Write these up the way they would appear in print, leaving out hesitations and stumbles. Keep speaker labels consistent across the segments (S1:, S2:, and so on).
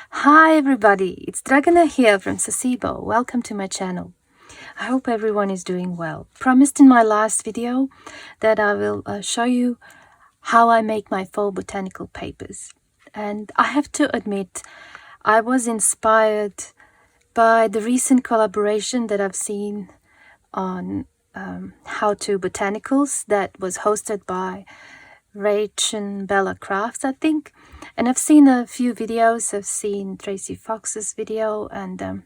S1: Hi everybody, it's Dragana here from Saacibo. Welcome to my channel. I hope everyone is doing well. Promised in my last video that I will show you how I make my faux botanical papers. And I have to admit, I was inspired by the recent collaboration that I've seen on How to Botanicals that was hosted by Rach and Bella Crafts, I think. And I've seen a few videos. I've seen Tracy Fox's video and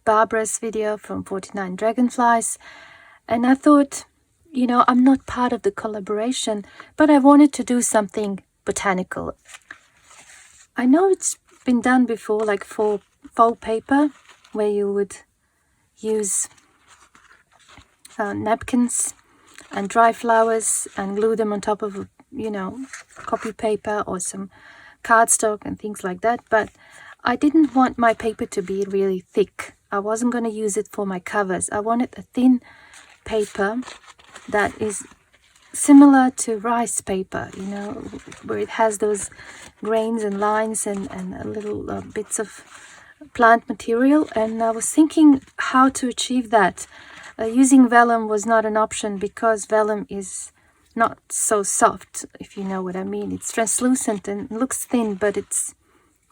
S1: Barbara's video from 49 Dragonflies. And I thought, you know, I'm not part of the collaboration, but I wanted to do something botanical. I know it's been done before, like for faux paper, where you would use napkins and dry flowers and glue them on top of, you know, copy paper or some cardstock and things like that. But I didn't want my paper to be really thick. I wasn't going to use it for my covers. I wanted a thin paper that is similar to rice paper, you know, where it has those grains and lines and little bits of plant material. And I was thinking how to achieve that. Using vellum was not an option because vellum is not so soft, if you know what I mean. It's translucent and looks thin, but it's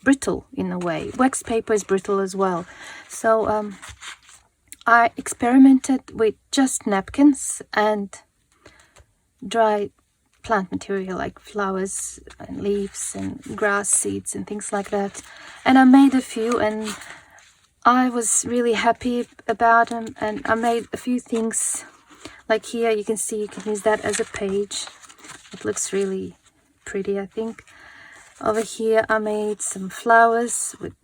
S1: brittle in a way. Wax paper is brittle as well. So I experimented with just napkins and dry plant material like flowers and leaves and grass seeds and things like that. And I made a few and I was really happy about them, and I made a few things. Like here you can see you can use that as a page. It looks really pretty, I think. Over here I made some flowers with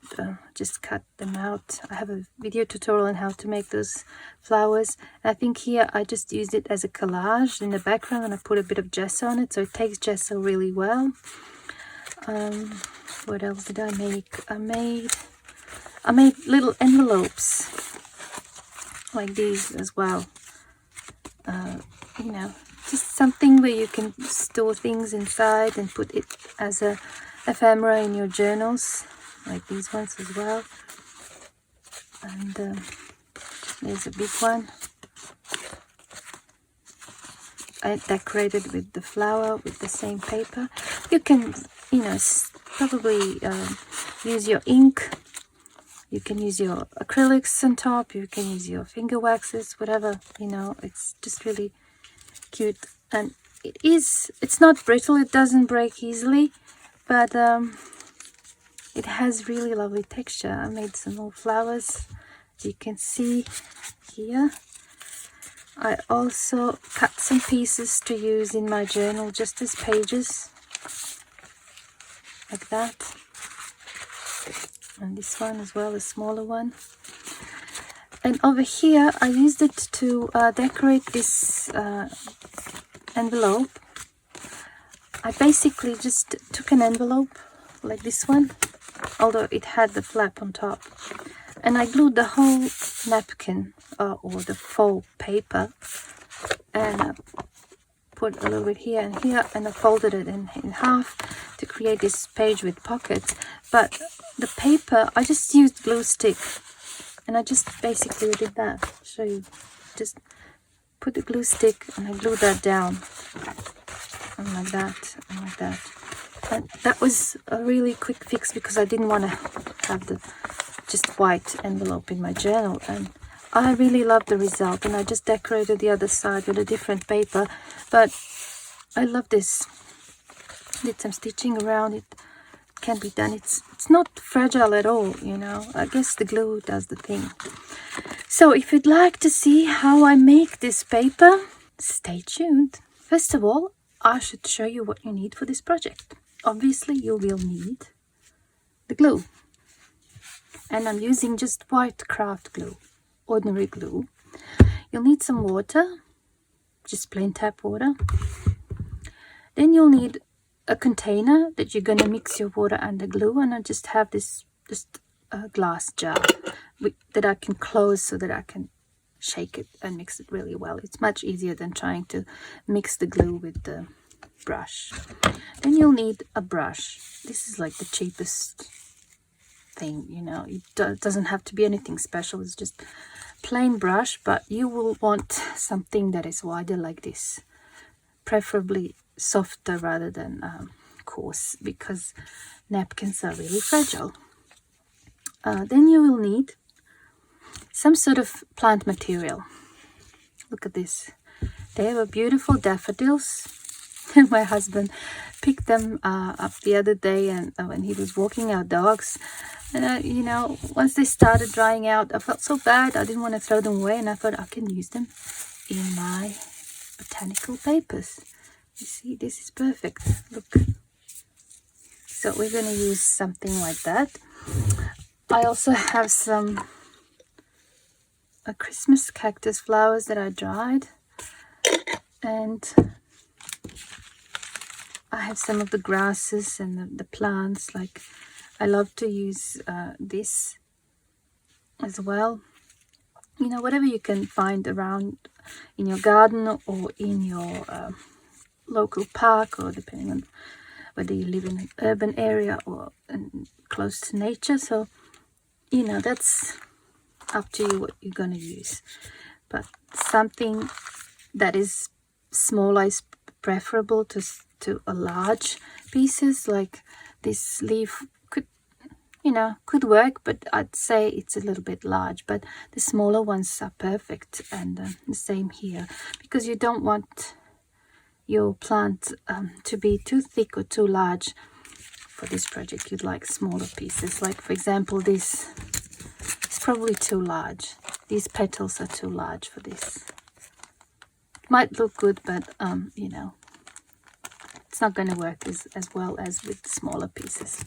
S1: just cut them out. I have a video tutorial on how to make those flowers. I think here I just used it as a collage in the background, and I put a bit of gesso on it, so it takes gesso really well. What else did I make? I made little envelopes like these as well. You know, just something where you can store things inside and put it as a ephemera in your journals, like these ones as well. And there's a big one. I decorated with the flower with the same paper. You can, you know, probably use your ink. You can use your acrylics on top, you can use your finger waxes, whatever, you know, it's just really cute. And it's not brittle, it doesn't break easily, but it has really lovely texture. I made some more flowers, you can see here. I also cut some pieces to use in my journal just as pages, like that. And this one as well, a smaller one. And over here I used it to decorate this envelope. I basically just took an envelope like this one, although it had the flap on top, and I glued the whole napkin or the faux paper, and I put a little bit here and here, and I folded it in half to create this page with pockets. But the paper, I just used glue stick, and I just basically did that. I'll show you. Just put the glue stick and I glued that down, and like that, and like that. And that was a really quick fix because I didn't want to have the just white envelope in my journal, and I really loved the result. And I just decorated the other side with a different paper, but I love this. Did some stitching around it. Can be done. It's not fragile at all, you know. I guess the glue does the thing. So if you'd like to see how I make this paper, stay tuned. First of all, I should show you what you need for this project. Obviously you will need the glue, and I'm using just white craft glue, ordinary glue. You'll need some water, just plain tap water. Then you'll need a container that you're going to mix your water and the glue, and I just have this glass jar that I can close so that I can shake it and mix it really well. It's much easier than trying to mix the glue with the brush. Then you'll need a brush. This is like the cheapest something, you know, it doesn't have to be anything special. It's just plain brush, but you will want something that is wider like this, preferably softer rather than coarse, because napkins are really fragile. Then you will need some sort of plant material. Look at this. They were beautiful daffodils. My husband picked them up the other day, and when he was walking our dogs, and you know, once they started drying out, I felt so bad. I didn't want to throw them away, and I thought I can use them in my botanical papers. You see, this is perfect. Look. So we're going to use something like that. I also have some Christmas cactus flowers that I dried, and I have some of the grasses and the plants. Like, I love to use this as well. You know, whatever you can find around in your garden or in your local park, or depending on whether you live in an urban area or close to nature. So, you know, that's up to you what you're going to use. But something that is smaller is preferable to a large pieces. Like this leaf could, you know, could work, but I'd say it's a little bit large. But the smaller ones are perfect, and the same here, because you don't want your plant to be too thick or too large for this project. You'd like smaller pieces. Like, for example, this is probably too large. These petals are too large for this. Might look good, but you know, it's not going to work as well as with smaller pieces.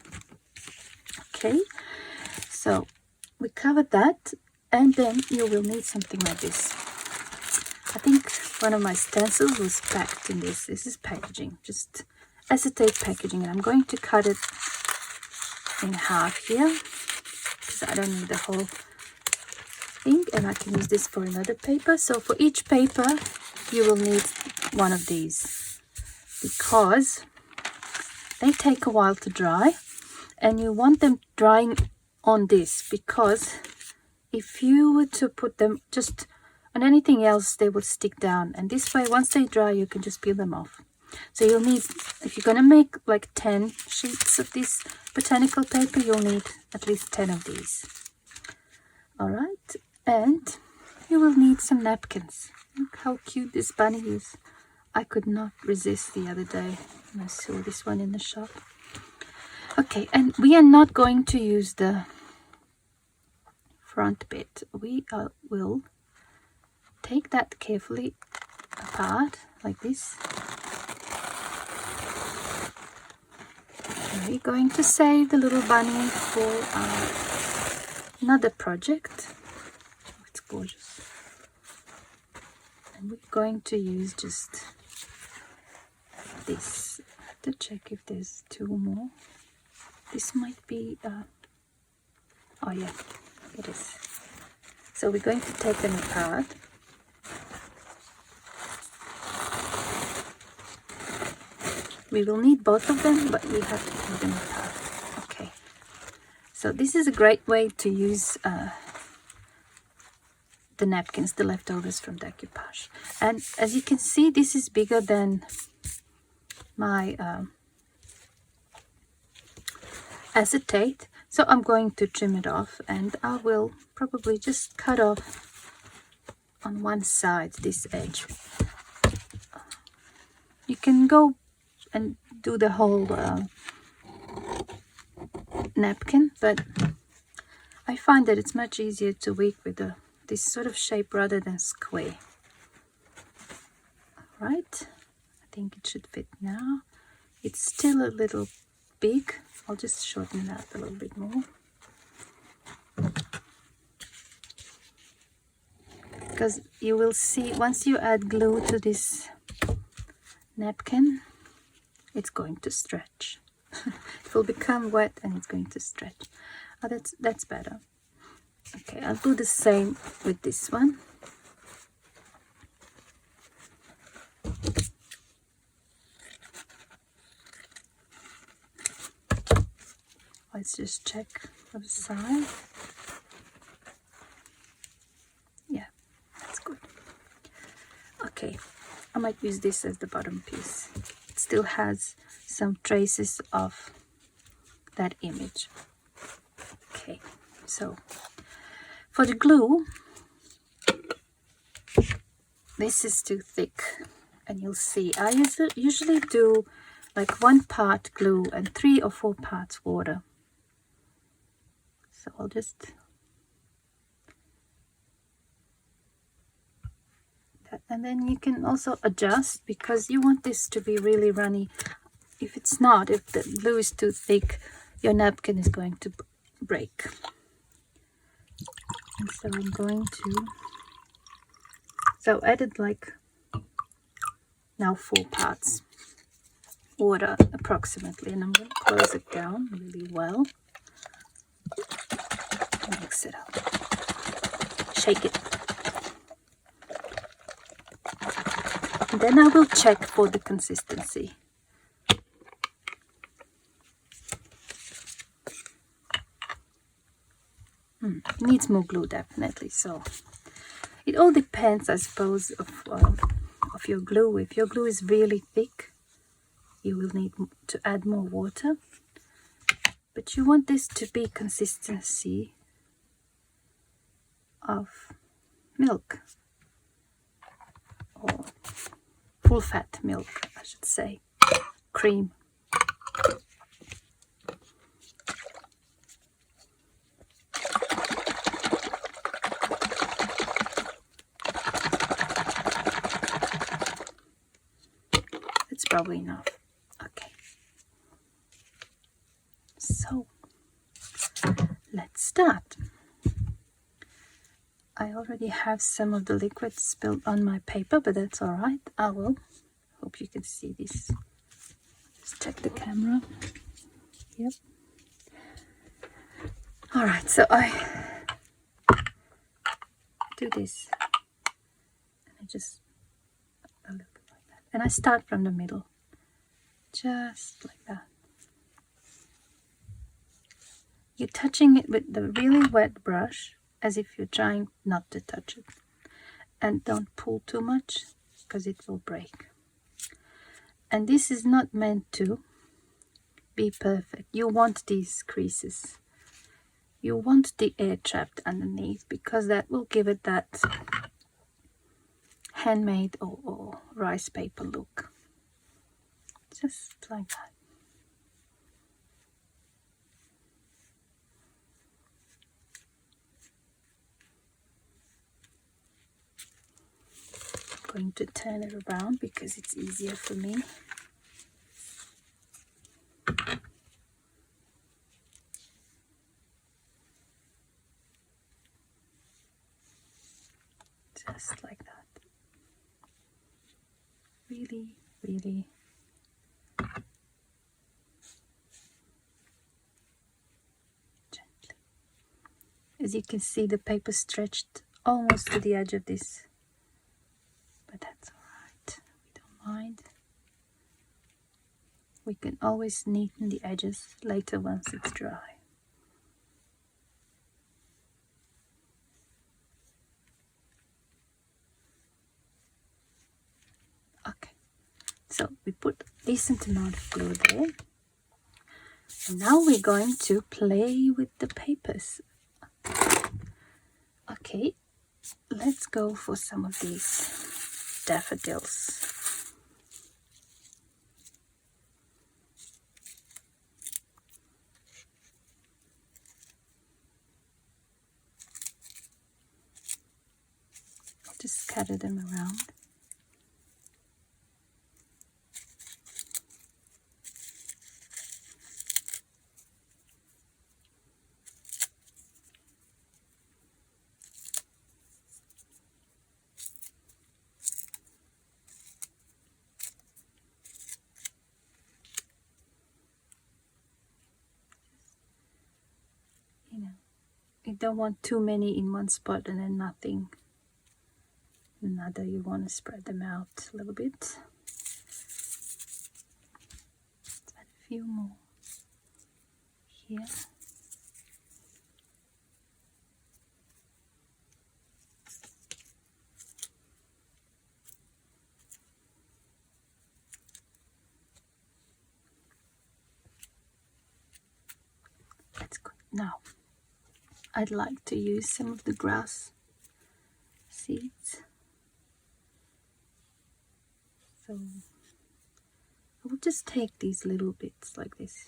S1: Okay, so we covered that, and then you will need something like this. I think one of my stencils was packed in this. This is packaging, just acetate packaging, and I'm going to cut it in half here because I don't need the whole thing, and I can use this for another paper. So for each paper you will need one of these, because they take a while to dry, and you want them drying on this, because if you were to put them just on anything else, they will stick down, and this way, once they dry, you can just peel them off. So you'll need, if you're going to make like 10 sheets of this botanical paper, you'll need at least 10 of these. All right, and you will need some napkins. Look how cute this bunny is. I could not resist the other day when I saw this one in the shop. Okay, and we are not going to use the front bit. We will take that carefully apart like this. And we're going to save the little bunny for another project. Oh, it's gorgeous. And we're going to use just this. I have to check if there's two more. This might be oh yeah, it is. So we're going to take them apart. We will need both of them, but we have to take them apart. Okay, so this is a great way to use the napkins, the leftovers from decoupage. And as you can see, this is bigger than my acetate, so I'm going to trim it off, and I will probably just cut off on one side, this edge. You can go and do the whole napkin, but I find that it's much easier to work with this sort of shape rather than square. All right, I think it should fit now. It's still a little big. I'll just shorten that a little bit more, because you will see once you add glue to this napkin, it's going to stretch. It will become wet and it's going to stretch. Oh, that's better. Okay, I'll do the same with this one. Let's just check for the side. Yeah, that's good. Okay, I might use this as the bottom piece. It still has some traces of that image. Okay, so for the glue, this is too thick, and you'll see I usually do like 1 part glue and 3 or 4 parts water. So I'll just that, and then you can also adjust because you want this to be really runny. If it's not, if the glue is too thick, your napkin is going to break. And so I'm going to, so I added like now 4 parts water approximately, and I'm going to close it down really well. Mix it up, shake it, and then I will check for the consistency. It needs more glue definitely, so it all depends, I suppose, of your glue. If your glue is really thick, you will need to add more water, but you want this to be consistency of milk, or full fat milk, I should say, cream. It's probably enough. Okay, so let's start. I already have some of the liquid spilled on my paper, but that's all right. I will. Hope you can see this. Just check the camera. Yep. All right, so I do this, and I just a little bit like that, and I start from the middle, just like that. You're touching it with the really wet brush, as if you're trying not to touch it, and don't pull too much because it will break. And this is not meant to be perfect. You want these creases, you want the air trapped underneath, because that will give it that handmade or rice paper look, just like that. I'm going to turn it around because it's easier for me. Just like that. Really, really gently. As you can see, the paper stretched almost to the edge of this, but that's all right. We don't mind. We can always neaten the edges later once it's dry. Okay, so we put a decent amount of glue there. And now we're going to play with the papers. Okay, let's go for some of these daffodils. Just scatter them around. You don't want too many in one spot and then nothing in another. You want to spread them out a little bit. Let's add a few more here. That's good. Now, I'd like to use some of the grass seeds. So I will just take these little bits like this.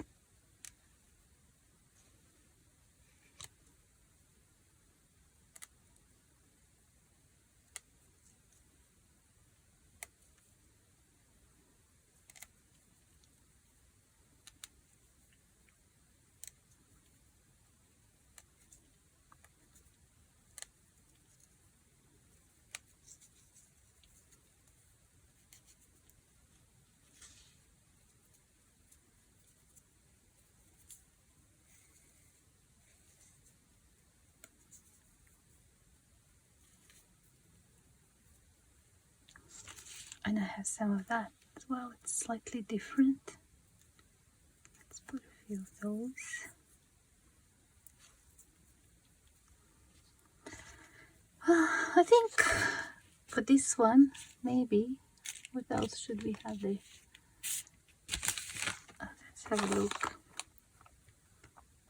S1: And I have some of that as well. It's slightly different. Let's put a few of those. I think for this one, maybe, what else should we have there? Let's have a look.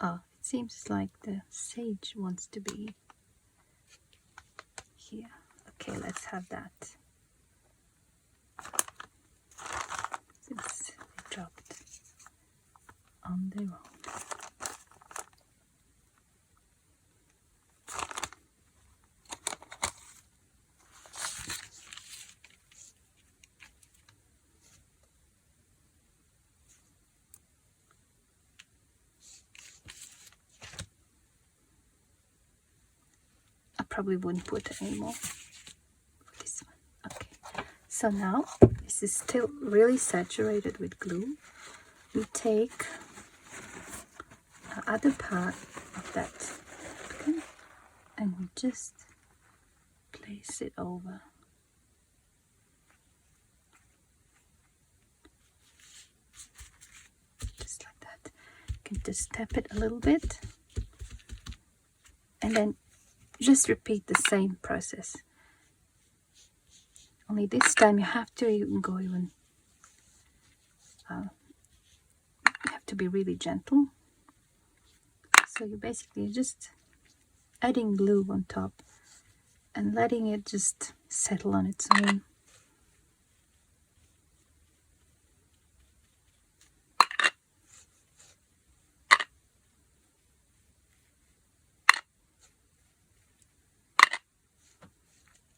S1: Oh, it seems like the sage wants to be here. Okay, let's have that. Since they dropped on their own. I probably wouldn't put any more for this one. Okay, so now this is still really saturated with glue. We take the other part of that napkin and we just place it over. Just like that. You can just tap it a little bit and then just repeat the same process. Only this time you have to go even, you have to be really gentle. So you're basically just adding glue on top and letting it just settle on its own.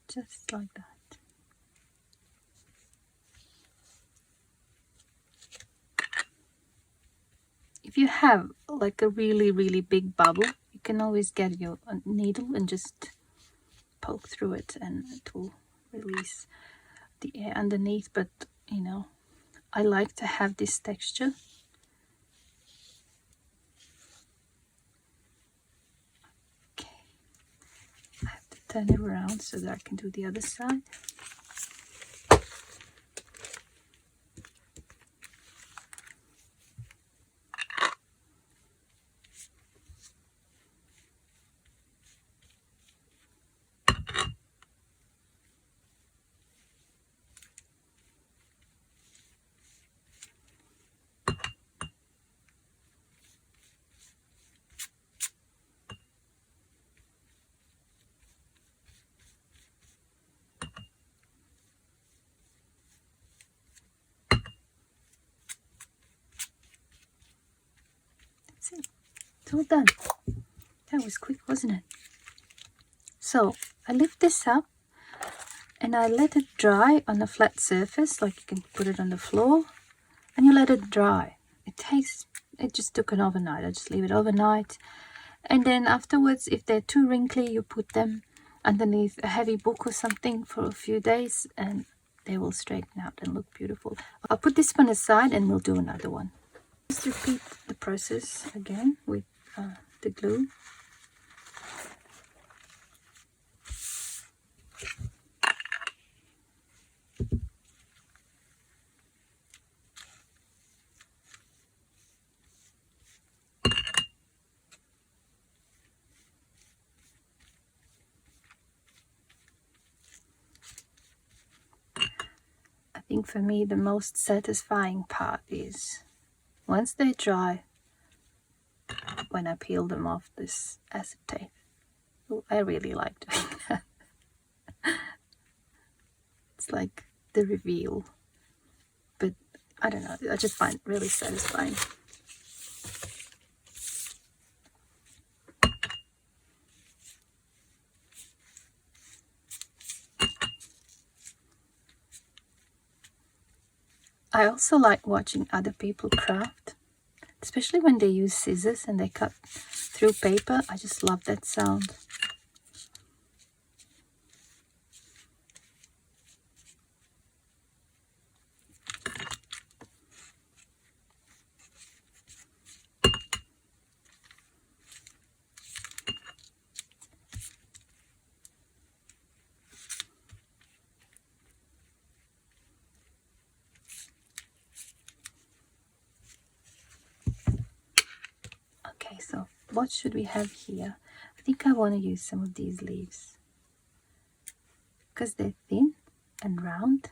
S1: Just like that. If you have like a really big bubble, you can always get your needle and just poke through it and it will release the air underneath. But you know, I like to have this texture. Okay, I have to turn it around so that I can do the other side. It's all done. That was quick, wasn't it? So I lift this up and I let it dry on a flat surface, like you can put it on the floor, and you let it dry. It just took an overnight. I just leave it overnight, and then afterwards, if they're too wrinkly, you put them underneath a heavy book or something for a few days and they will straighten out and look beautiful. I'll put this one aside and we'll do another one. Just repeat the process again with the glue. think for me the most satisfying part is once they dry, when I peel them off this acetate. I really like doing that. It's like the reveal, but I don't know, I just find it really satisfying. I also like watching other people craft, especially when they use scissors and they cut through paper. I just love that sound. Okay, so what should we have here? I think I want to use some of these leaves because they're thin and round.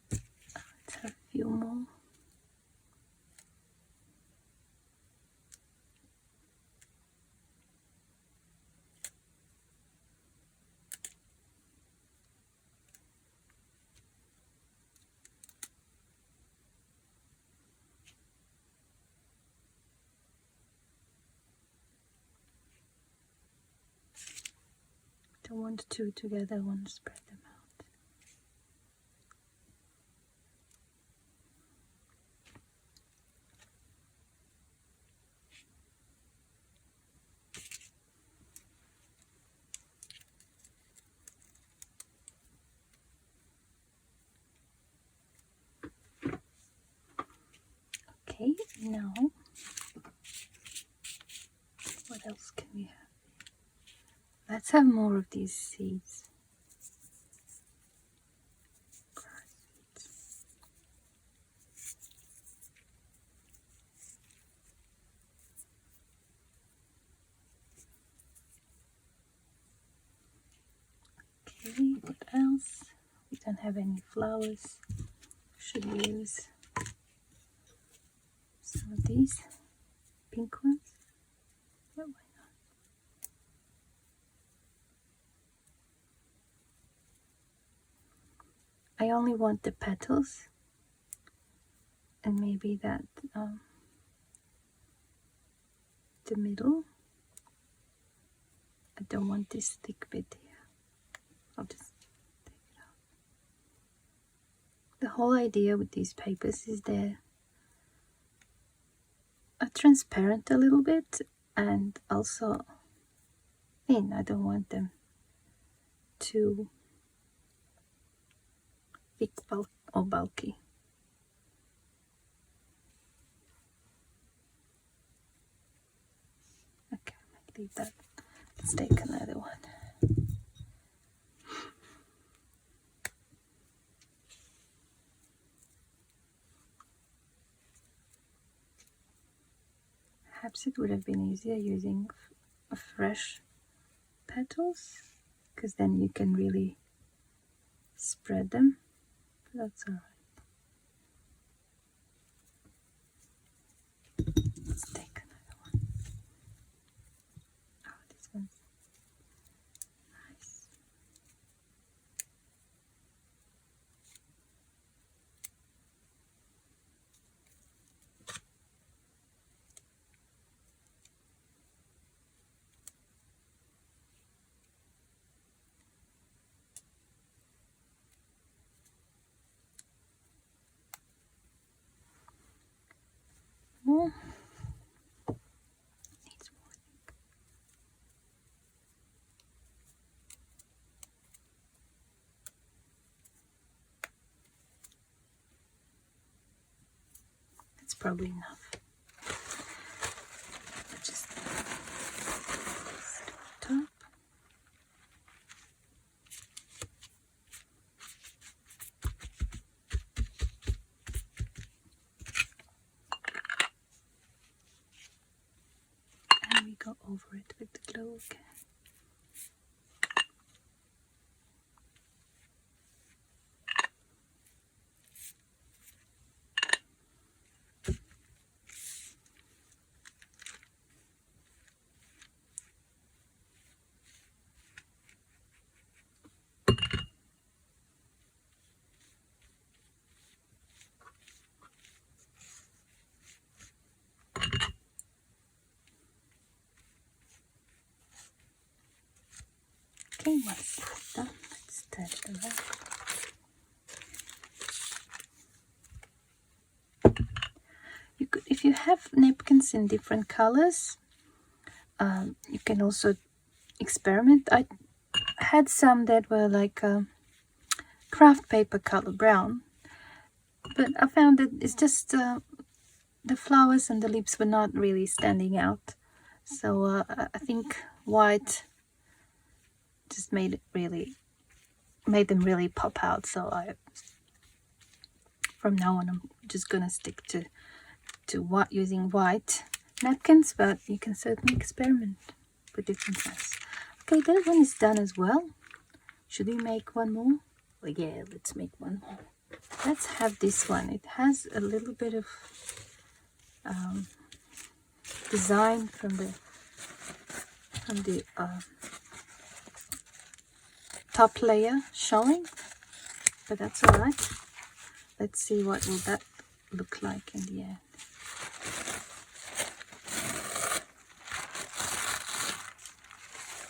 S1: Let's have a few more. Don't want two together, I want to spread them out. Okay, now what else can we have? Let's have more of these seeds. Okay, what else? We don't have any flowers. Should we use some of these pink ones? Yeah, why not? I only want the petals and maybe that the middle. I don't want this thick bit here. I'll just take it out. The whole idea with these papers is they're transparent a little bit and also thin. I don't want them too thick or bulky. Okay, I might leave that. Let's take another one. Perhaps it would have been easier using fresh petals, because then you can really spread them. But that's alright. Let's take another one. Oh, this one's nice. More. Needs more, I think. That's probably enough. Just top. Okay, once that's done, let's turn it around. You could, if you have napkins in different colors, you can also experiment. I had some that were like craft paper color brown, but I found that it's just the flowers and the leaves were not really standing out. So I think white just made them really pop out. So from now on, I'm just gonna stick to using white napkins, but you can certainly experiment with different colors. Okay, that one is done as well. Should we make one more? Well, yeah, let's make one more. Let's have this one. It has a little bit of design from the top layer showing, but that's all right. Let's see what will that look like in the end.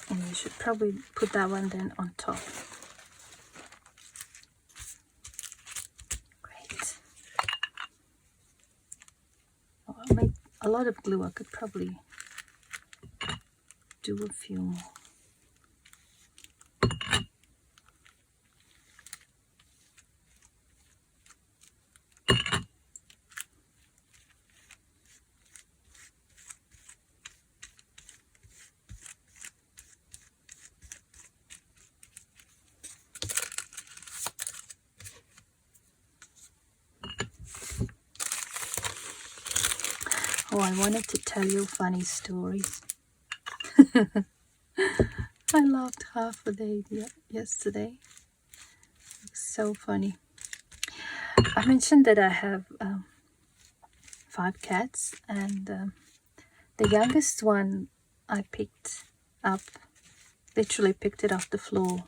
S1: And you should probably put that one then on top. Great. Oh, I made a lot of glue. I could probably do a few more. Oh, I wanted to tell you funny stories. I laughed half a day yesterday. It's so funny. I mentioned that I have 5 cats, and the youngest one I picked up, literally picked it off the floor.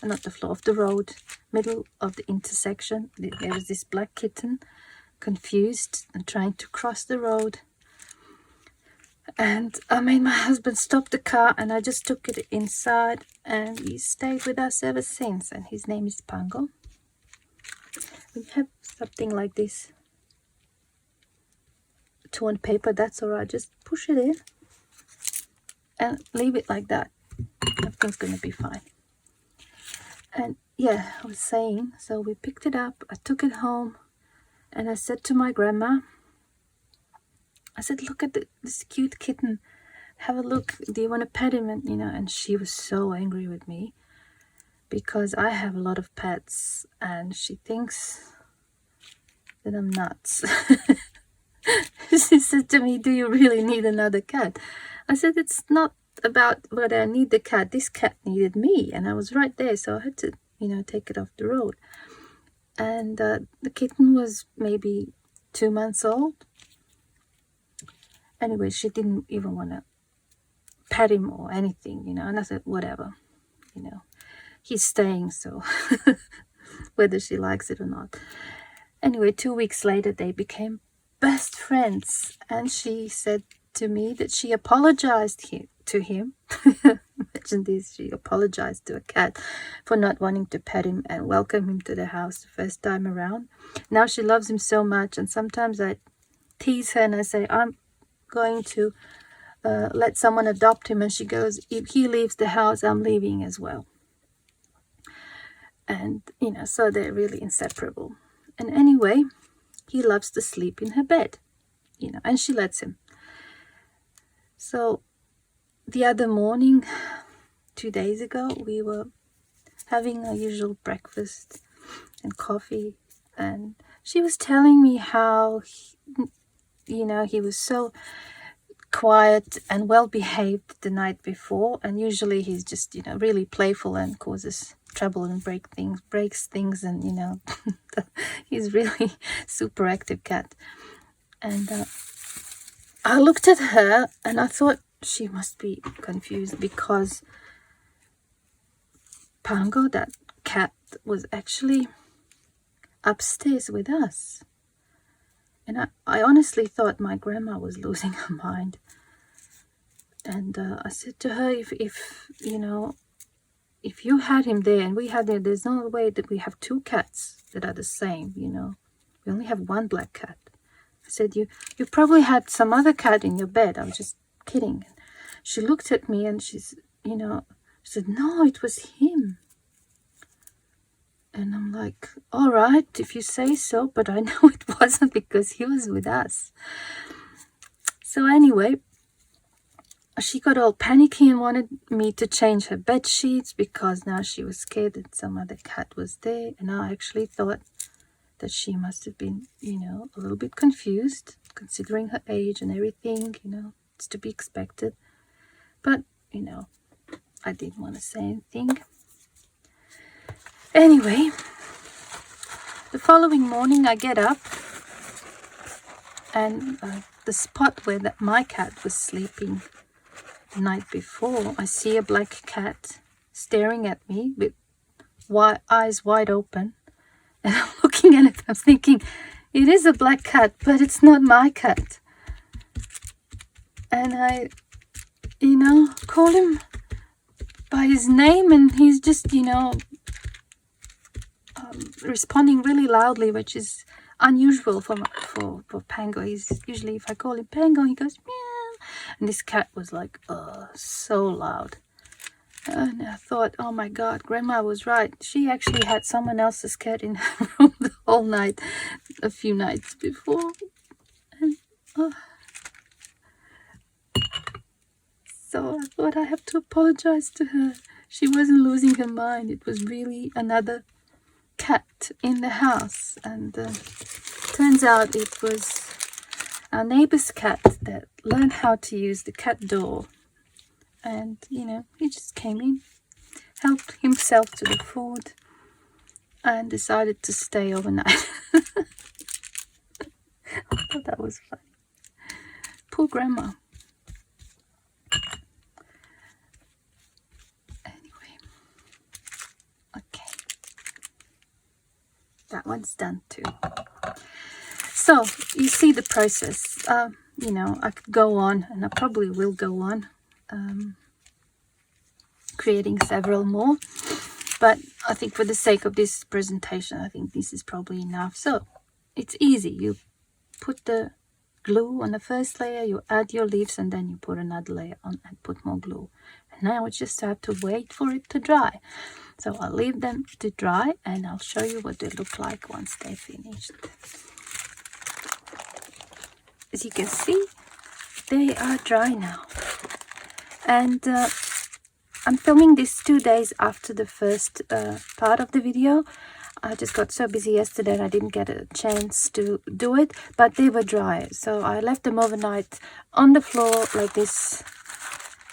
S1: Not the floor, off the road, middle of the intersection. There was this black kitten, confused and trying to cross the road, and I made my husband stop the car, and I just took it inside, and he stayed with us ever since. And his name is Pango. We have something like this torn paper. That's all right, just push it in and leave it like that. Everything's gonna be fine. And yeah, I was saying, so we picked it up, I took it home, and I said to my grandma, I said, look at this cute kitten, have a look, do you want to pet him? And and she was so angry with me because I have a lot of pets, and she thinks that I'm nuts. She said to me, do you really need another cat? I said, it's not about whether I need the cat. This cat needed me, and I was right there, so I had to take it off the road. And the kitten was maybe 2 months old. Anyway, she didn't even want to pet him or anything, and I said, whatever, he's staying, so whether she likes it or not. Anyway, 2 weeks later, they became best friends, and she said to me that she apologized to him. Imagine this, she apologized to a cat for not wanting to pet him and welcome him to the house the first time around. Now she loves him so much, and sometimes I tease her and I say, I'm going to let someone adopt him, and she goes, if he leaves the house, I'm leaving as well. And so they're really inseparable. And anyway, he loves to sleep in her bed, and she lets him. So the other morning, 2 days ago, we were having our usual breakfast and coffee, and she was telling me how he was so quiet and well behaved the night before, and usually he's just really playful and causes trouble and breaks things, and he's really super active cat. And I looked at her and I thought she must be confused, because Pango, that cat, was actually upstairs with us. And I honestly thought my grandma was losing her mind. And I said to her, if if you had him there and we had him, there's no way that we have two cats that are the same, you know. We only have one black cat. I said, you probably had some other cat in your bed. I was just kidding. She looked at me and she's, you know, she said, no, it was him. And I'm like, all right, if you say so, but I know it wasn't because he was with us. So anyway, she got all panicky and wanted me to change her bed sheets because now she was scared that some other cat was there. And I actually thought that she must have been, you know, a little bit confused considering her age and everything, you know, it's to be expected. But, you know, I didn't want to say anything. Anyway, the following morning I get up and the spot where my cat was sleeping the night before, I see a black cat staring at me with eyes wide open. And I'm looking at it, I'm thinking, it is a black cat, but it's not my cat. And I, you know, call him by his name and he's just, you know, responding really loudly, which is unusual for Pango. He's usually, if I call him Pango, he goes meow. And this cat was like, so loud. And I thought, oh my God, Grandma was right. She actually had someone else's cat in her room the whole night, a few nights before. And so I thought I have to apologize to her. She wasn't losing her mind. It was really another cat in the house. And turns out it was our neighbor's cat that learned how to use the cat door. And, you know, he just came in, helped himself to the food, and decided to stay overnight. I thought that was funny. Poor Grandma. Anyway. Okay. That one's done too. So, you see the process. You know, I could go on, and I probably will go on. Creating several more, but I think for the sake of this presentation, I think this is probably enough. So it's easy. You put the glue on the first layer, you add your leaves, and then you put another layer on and put more glue. And now we just have to wait for it to dry. So I'll leave them to dry and I'll show you what they look like once they're finished. As you can see, they are dry now. And I'm filming this 2 days after the first part of the video. I just got so busy yesterday and I didn't get a chance to do it, but they were dry. So I left them overnight on the floor like this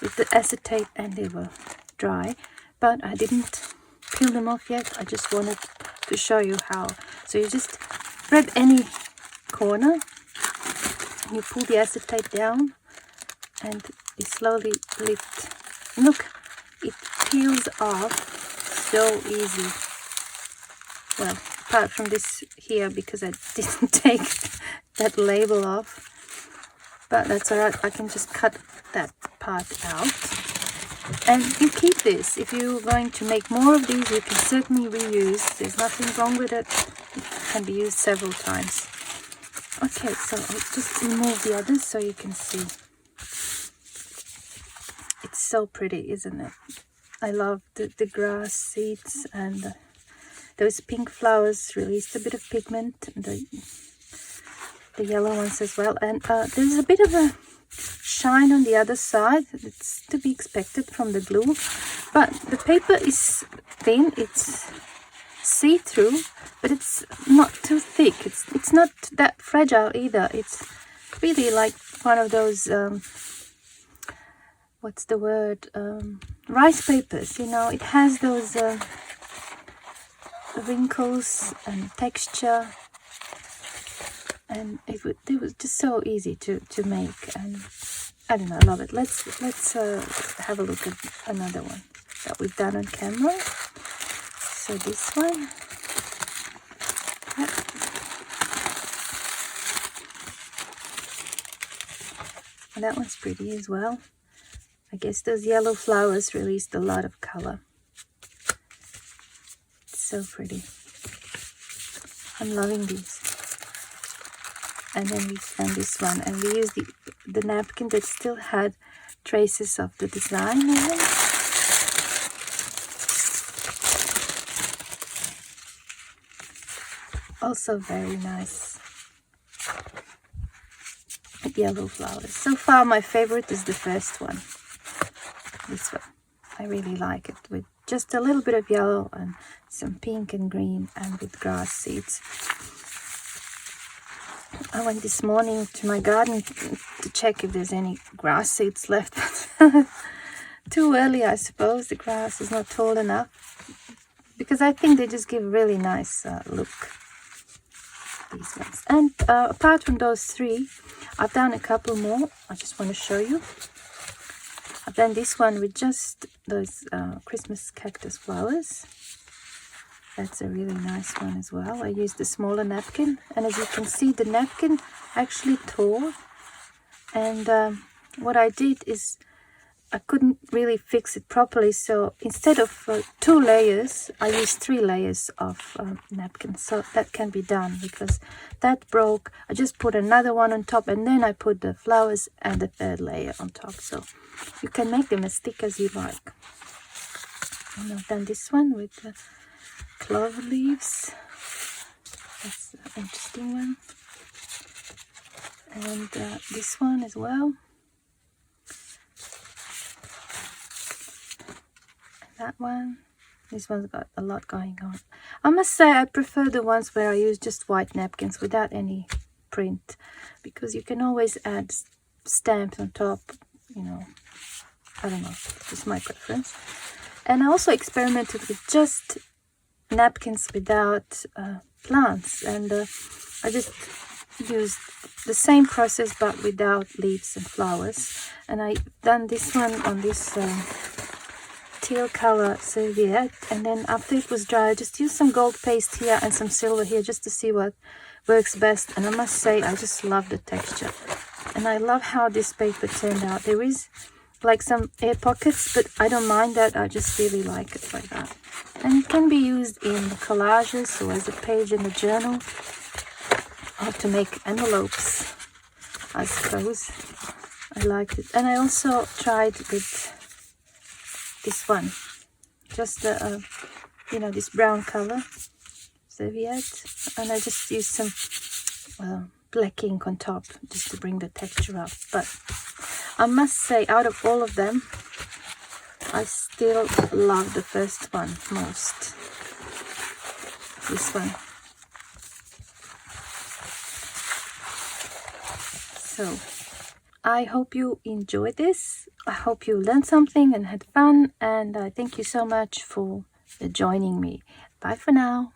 S1: with the acetate and they were dry. But I didn't peel them off yet. I just wanted to show you how. So you just grab any corner, you pull the acetate down and you slowly lift. Look, it peels off so easy. Well, apart from this here because I didn't take that label off. But that's alright, I can just cut that part out. And you keep this. If you're going to make more of these, you can certainly reuse. There's nothing wrong with it. It can be used several times. Okay, so I'll just remove the others so you can see. It's so pretty, isn't it? I love the grass seeds and those pink flowers released a bit of pigment. The yellow ones as well. And there's a bit of a shine on the other side. It's to be expected from the glue. But the paper is thin. It's see-through, but it's not too thick. It's not that fragile either. It's really like one of those... what's the word, rice papers, you know, it has those wrinkles and texture, and it was just so easy to make, and I don't know, I love it. Let's have a look at another one that we've done on camera. So this one, yep. And that one's pretty as well. I guess those yellow flowers released a lot of color. so pretty. I'm loving these. And then we've done this one, and we used the napkin that still had traces of the design in it. Also very nice. Yellow flowers. So far my favorite is the first one. This one. I really like it, with just a little bit of yellow and some pink and green, and with grass seeds. I went this morning to my garden to check if there's any grass seeds left. Too early, I suppose. The grass is not tall enough, because I think they just give a really nice look, these ones. And apart from those three, I've done a couple more. I just want to show you. I've done this one with just those Christmas cactus flowers. That's a really nice one as well. I used the smaller napkin, and as you can see, the napkin actually tore. And what I did is I couldn't really fix it properly, so instead of 2 layers, I used 3 layers of napkin. So that can be done, because that broke. I just put another one on top, and then I put the flowers and the 3rd layer on top. So you can make them as thick as you like. And I've done this one with the clover leaves. That's an interesting one. And this one as well. That one. This one's got a lot going on. I must say I prefer the ones where I use just white napkins without any print, because you can always add stamps on top, you know. I don't know, just my preference. And I also experimented with just napkins without plants, and I just used the same process but without leaves and flowers. And I done this one on this teal color serviette, and then after it was dry, I just used some gold paste here and some silver here just to see what works best. And I must say, I just love the texture, and I love how this paper turned out. There is like some air pockets, but I don't mind that. I just really like it like that. And it can be used in collages or as a page in a journal, or to make envelopes, I suppose. I liked it. And I also tried with this one, just the you know, this brown color serviette, and I just used some black ink on top just to bring the texture up. But I must say, out of all of them, I still love the first one most. This one. So I hope you enjoyed this. I hope you learned something and had fun, and thank you so much for joining me. Bye for now.